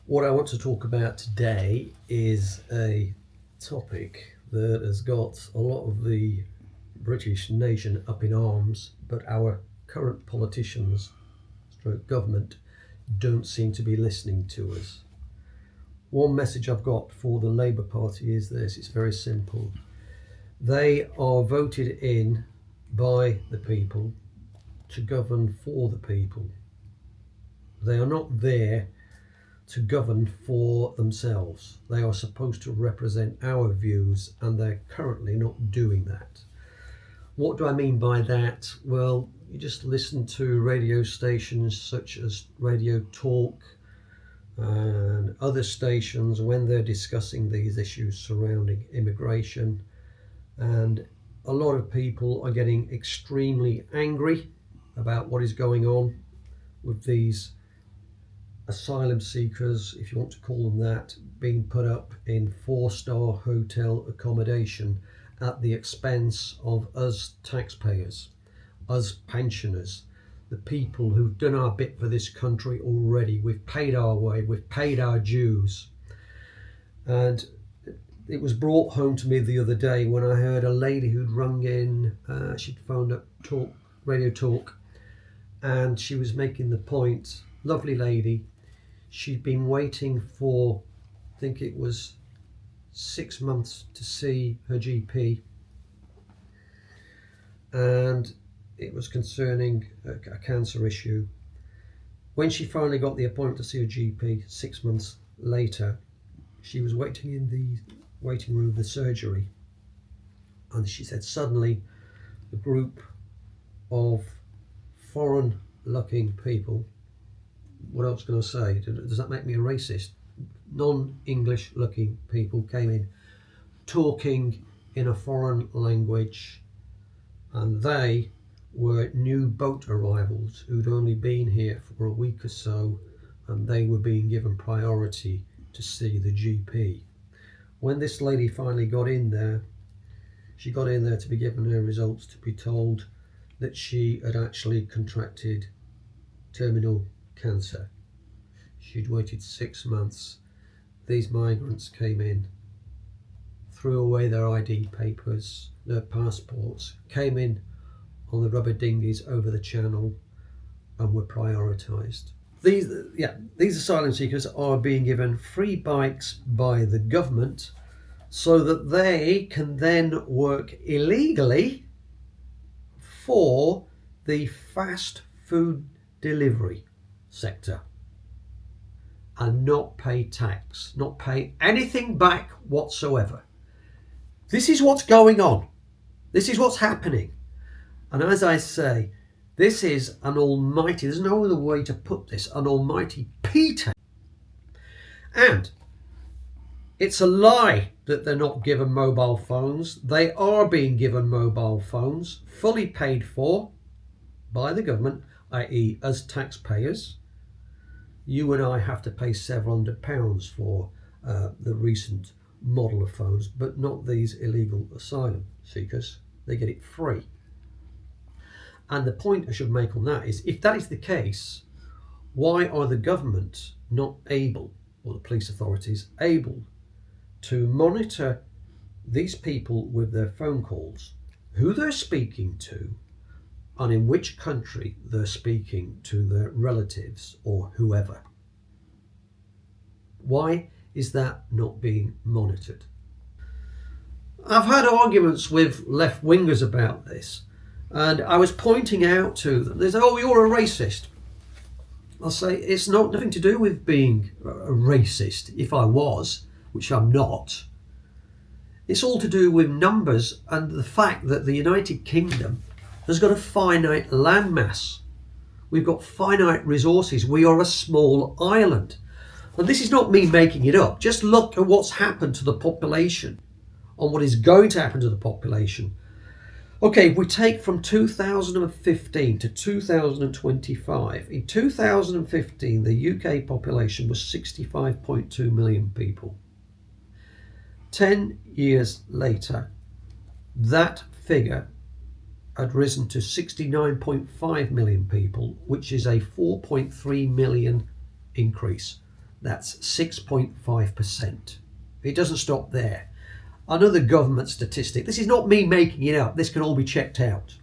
What I want to talk about today is a topic that has got a lot of the British nation up in arms, but our current politicians, stroke government, don't seem to be listening to us. One message I've got for the Labour Party is this: it's very simple. They are voted in by the people to govern for the people. They are not there to govern for themselves. They are supposed to represent our views, and they're currently not doing that. What do I mean by that? Well, you just listen to radio stations such as Radio Talk and other stations when they're discussing these issues surrounding immigration, and a lot of people are getting extremely angry about what is going on with these asylum seekers, if you want to call them that, being put up in 4-star hotel accommodation at the expense of us taxpayers, us pensioners, the people who've done our bit for this country already. We've paid our way, we've paid our dues. And it was brought home to me the other day when I heard a lady who'd rung in, she'd phoned up Radio Talk, and she was making the point, lovely lady, she'd been waiting for, I think it was 6 months to see her GP, and it was concerning a cancer issue. When she finally got the appointment to see her GP 6 months later, she was waiting in the waiting room of the surgery, and she said suddenly a group of foreign looking people, what else can I say? Does that make me a racist? Non-English looking people came in talking in a foreign language, and they were new boat arrivals who'd only been here for a week or so, and they were being given priority to see the GP. When this lady finally got in there, she got in there to be given her results, to be told that she had actually contracted terminal cancer. She'd waited 6 months. These migrants came in, threw away their ID papers, their passports, came in on the rubber dinghies over the channel, and were prioritised. These asylum seekers are being given free bikes by the government so that they can then work illegally for the fast food delivery sector and not pay tax, not pay anything back whatsoever. This is what's going on. This is what's happening. And as I say, this is an almighty, there's no other way to put this, an almighty Peter. And it's a lie that they're not given mobile phones. They are being given mobile phones, fully paid for by the government, i.e. as taxpayers. You and I have to pay several £100 for the recent model of phones, but not these illegal asylum seekers. They get it free. And the point I should make on that is, if that is the case, why are the government not able, or the police authorities able, to monitor these people with their phone calls, who they're speaking to, and in which country they're speaking to their relatives or whoever? Why is that not being monitored? I've had arguments with left-wingers about this, and I was pointing out to them, they say, oh, you're a racist. I'll say, it's nothing to do with being a racist, if I was, which I'm not. It's all to do with numbers and the fact that the United Kingdom has got a finite landmass. We've got finite resources. We are a small island. And this is not me making it up. Just look at what's happened to the population and what is going to happen to the population. Okay, if we take from 2015 to 2025, in 2015 the UK population was 65.2 million people. 10 years later, that figure had risen to 69.5 million people, which is a 4.3 million increase. That's 6.5%. It doesn't stop there. Another government statistic. This is not me making it up. This can all be checked out.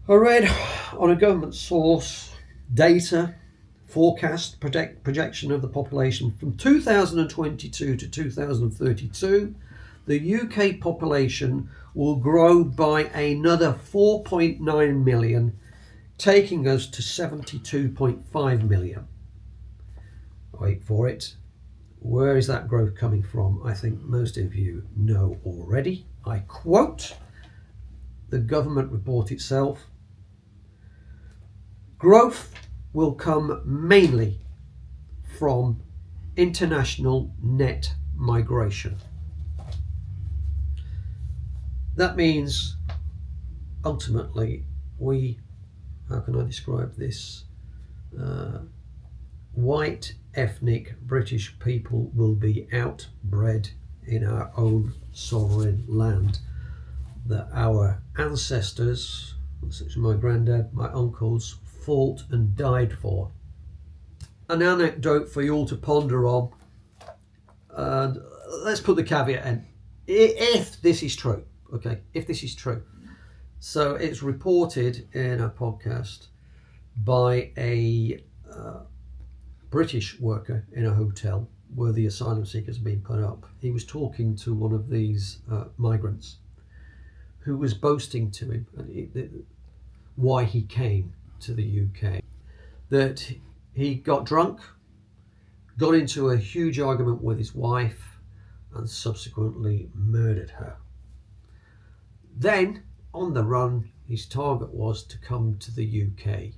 I read on a government source data forecast projection of the population from 2022 to 2032. The UK population will grow by another 4.9 million, taking us to 72.5 million. Wait for it. Where is that growth coming from? I think most of you know already. I quote the government report itself. Growth will come mainly from international net migration. That means ultimately how can I describe this? White ethnic British people will be outbred in our own sovereign land that our ancestors, such as my granddad, my uncles, fought and died for. An anecdote for you all to ponder on, and let's put the caveat in. If this is true, okay, if this is true. So it's reported in a podcast by a British worker in a hotel where the asylum seekers have been put up. He was talking to one of these migrants who was boasting to him why he came to the UK. That he got drunk, got into a huge argument with his wife, and subsequently murdered her. Then, on the run, his target was to come to the UK.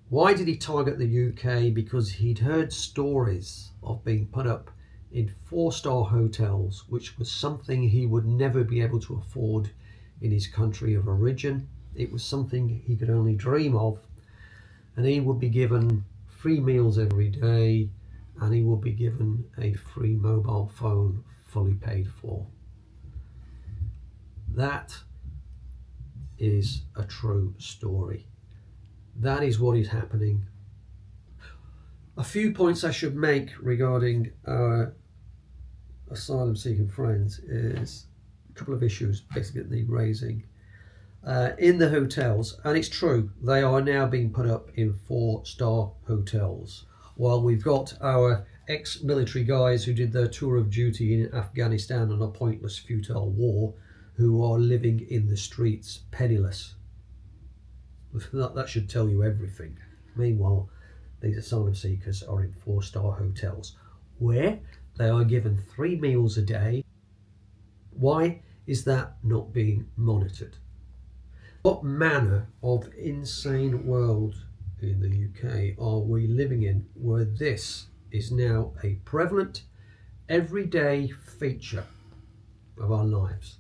Why did he target the UK? Because he'd heard stories of being put up in 4-star hotels, which was something he would never be able to afford in his country of origin. It was something he could only dream of, and he would be given free meals every day, and he would be given a free mobile phone fully paid for. That is a true story. That is what is happening. A few points I should make regarding our asylum seeking friends is a couple of issues basically raising. In the hotels, and it's true, they are now being put up in 4-star hotels, while we've got our ex-military guys who did their tour of duty in Afghanistan on a pointless futile war, who are living in the streets penniless. That should tell you everything. Meanwhile, these asylum seekers are in 4-star hotels where they are given 3 meals a day. Why is that not being monitored? What manner of insane world in the UK are we living in where this is now a prevalent, everyday feature of our lives?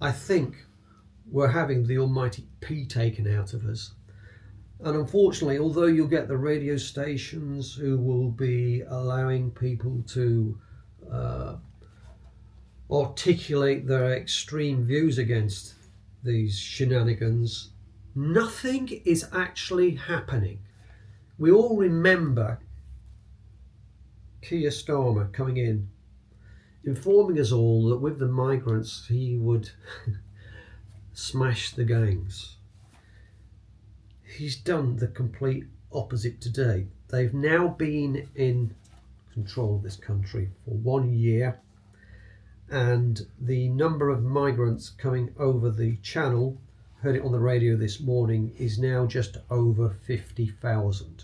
I think we're having the almighty pee taken out of us. And unfortunately, although you'll get the radio stations who will be allowing people to articulate their extreme views against these shenanigans, nothing is actually happening. We all remember Keir Starmer coming in, informing us all that with the migrants he would smash the gangs. He's done the complete opposite today. They've now been in control of this country for 1 year, and the number of migrants coming over the channel, heard it on the radio this morning, is now just over 50,000.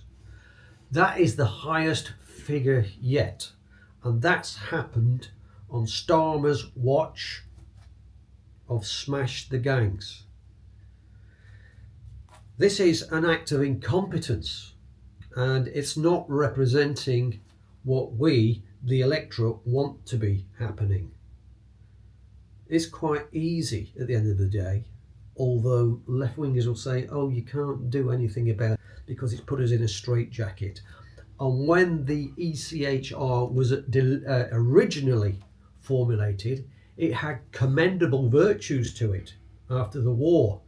That is the highest figure yet, and that's happened on Starmer's watch of Smash the Gangs. This is an act of incompetence, and it's not representing what we, the electorate, want to be happening. It's quite easy at the end of the day, although left-wingers will say, oh, you can't do anything about it because it's put us in a straitjacket. And when the ECHR was originally formulated, it had commendable virtues to it after the war,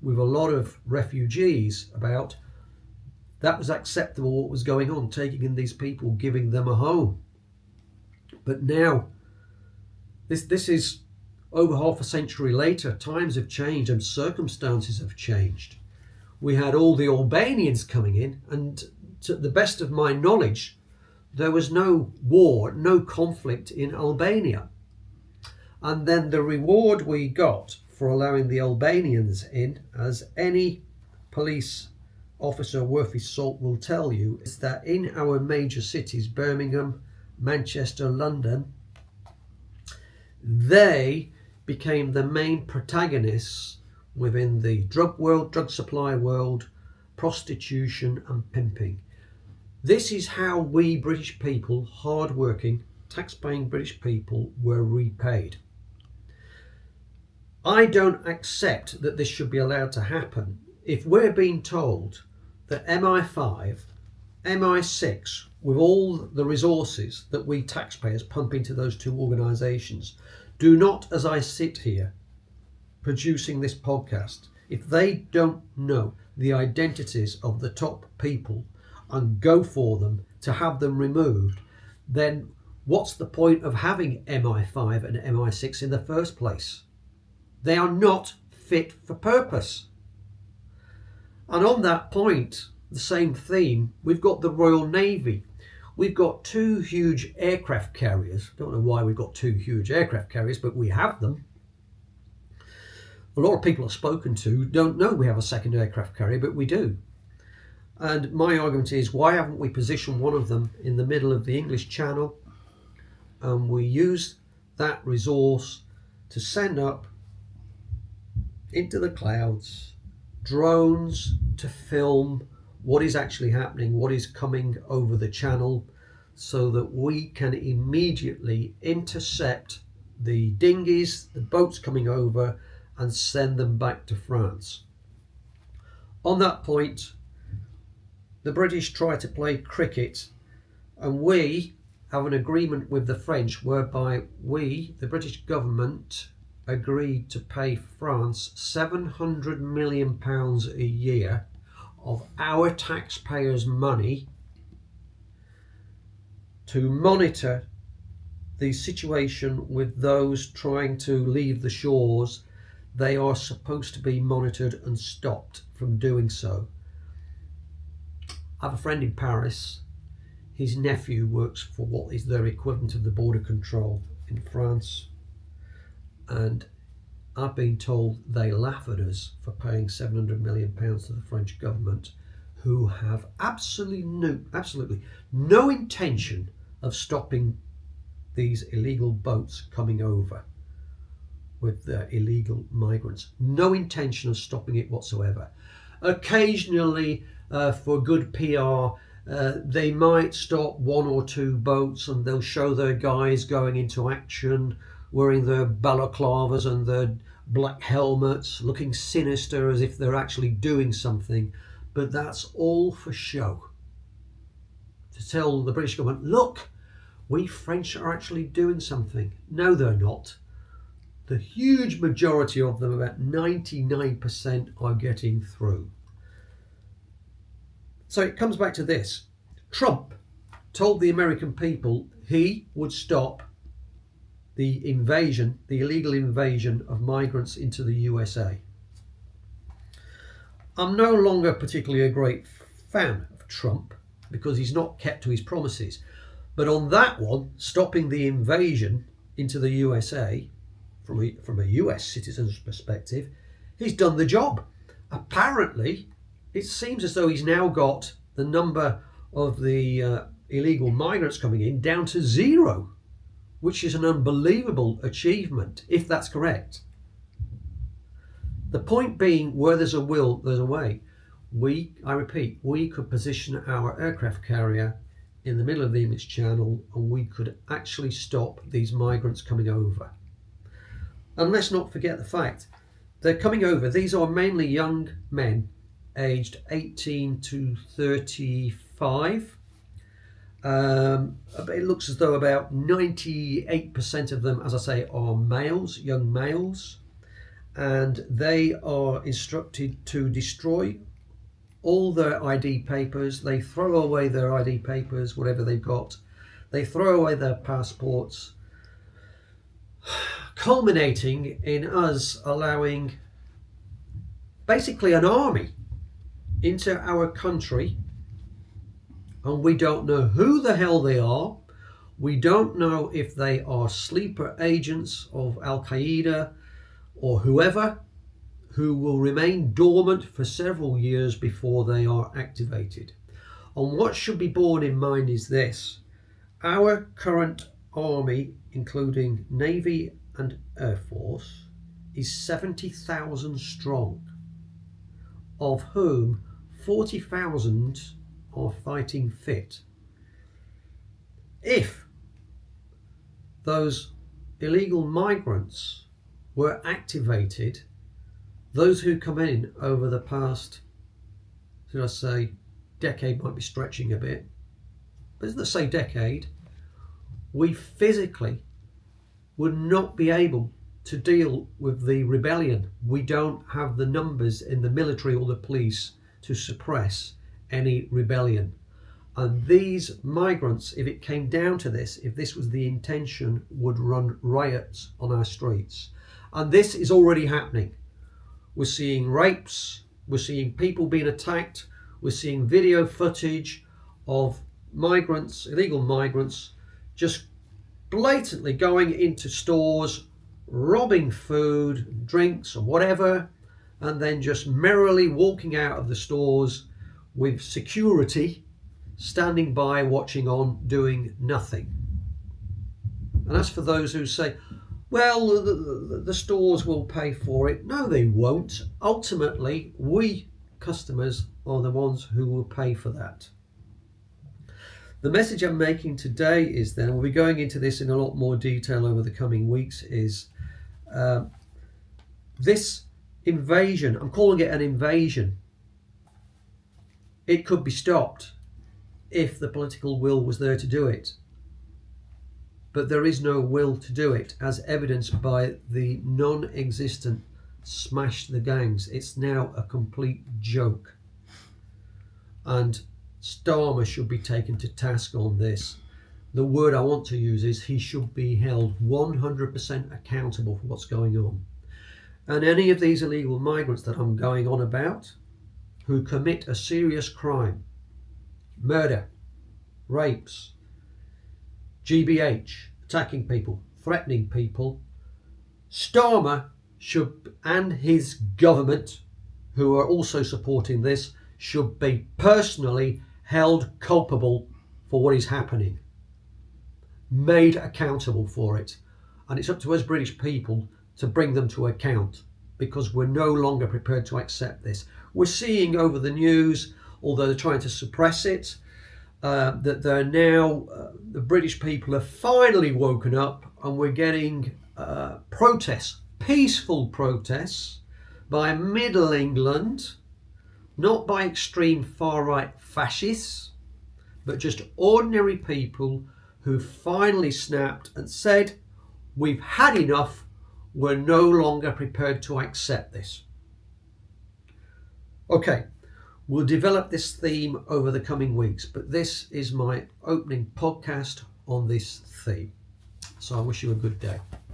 with a lot of refugees, about That was acceptable, what was going on, taking in these people, giving them a home. But now, this is over half a century later. Times have changed and circumstances have changed. We had all the Albanians coming in, and to the best of my knowledge, there was no war, no conflict in Albania. And then the reward we got for allowing the Albanians in, as any police officer worth his salt will tell you, is that in our major cities, Birmingham, Manchester, London, they became the main protagonists within the drug world, drug supply world, prostitution and pimping. This is how we British people, hard-working, tax-paying British people, were repaid. I don't accept that this should be allowed to happen. If we're being told that MI5, MI6, with all the resources that we taxpayers pump into those two organisations, do not, as I sit here producing this podcast, if they don't know the identities of the top people and go for them to have them removed, then what's the point of having MI5 and MI6 in the first place? They are not fit for purpose. And on that point, the same theme, we've got the Royal Navy. We've got two huge aircraft carriers. Don't know why we've got two huge aircraft carriers, but we have them. A lot of people I've spoken to don't know we have a second aircraft carrier, but we do. And my argument is, why haven't we positioned one of them in the middle of the English Channel, and we use that resource to send up into the clouds drones to film what is actually happening, what is coming over the channel, so that we can immediately intercept the dinghies, the boats coming over, and send them back to France. On that point, the British try to play cricket, and we have an agreement with the French whereby we, the British government, agreed to pay France £700 million a year of our taxpayers' money to monitor the situation with those trying to leave the shores. They are supposed to be monitored and stopped from doing so. I have a friend in Paris. His nephew works for what is their equivalent of the border control in France. And I've been told they laugh at us for paying £700 million to the French government, who have absolutely no intention of stopping these illegal boats coming over with the illegal migrants. No intention of stopping it whatsoever. Occasionally, for good PR, they might stop one or two boats and they'll show their guys going into action, wearing their balaclavas and their black helmets, looking sinister as if they're actually doing something. But that's all for show. To tell the British government, look, we French are actually doing something. No, they're not. The huge majority of them, about 99%, are getting through. So it comes back to this. Trump told the American people he would stop the invasion, the illegal invasion of migrants into the USA. I'm no longer particularly a great fan of Trump because he's not kept to his promises. But on that one, stopping the invasion into the USA, from a US citizen's perspective, he's done the job. Apparently, it seems as though he's now got the number of the illegal migrants coming in down to 0, which is an unbelievable achievement, if that's correct. The point being, where there's a will, there's a way. I repeat, we could position our aircraft carrier in the middle of the English Channel and we could actually stop these migrants coming over. And let's not forget the fact, they're coming over, these are mainly young men aged 18 to 35. It looks as though about 98% of them, as I say, are males, young males, and they are instructed to destroy all their ID papers. They throw away their ID papers, whatever they've got. They throw away their passports, culminating in us allowing basically an army into our country, and we don't know who the hell they are. We don't know if they are sleeper agents of Al-Qaeda or whoever, who will remain dormant for several years before they are activated. And what should be borne in mind is this: our current army, including Navy and Air Force, is 70,000 strong, of whom 40,000 are fighting fit. If those illegal migrants were activated, those who come in over the past, should I say, decade might be stretching a bit, but let's say decade, we physically would not be able to deal with the rebellion. We don't have the numbers in the military or the police to suppress any rebellion. And these migrants, if it came down to this, if this was the intention, would run riots on our streets. And this is already happening. We're seeing rapes, we're seeing people being attacked, we're seeing video footage of migrants, illegal migrants, just blatantly going into stores, robbing food, drinks or whatever, and then just merrily walking out of the stores with security standing by, watching on, doing nothing. And as for those who say, well, the stores will pay for it. No, they won't. Ultimately, we customers are the ones who will pay for that. The message I'm making today is then, we'll be going into this in a lot more detail over the coming weeks, is this invasion, I'm calling it an invasion, it could be stopped if the political will was there to do it. But there is no will to do it, as evidenced by the non-existent smash the gangs. It's now a complete joke. And Starmer should be taken to task on this. The word I want to use is he should be held 100% accountable for what's going on. And any of these illegal migrants that I'm going on about, who commit a serious crime, murder, rapes, GBH, attacking people, threatening people, Starmer should, and his government, who are also supporting this, should be personally held culpable for what is happening, made accountable for it. And it's up to us British people to bring them to account, because we're no longer prepared to accept this. We're seeing over the news, although they're trying to suppress it, that they're now, the British people have finally woken up, and we're getting protests, peaceful protests by Middle England, not by extreme far-right fascists, but just ordinary people who finally snapped and said, we've had enough, we're no longer prepared to accept this. Okay, we'll develop this theme over the coming weeks, but this is my opening podcast on this theme. So I wish you a good day.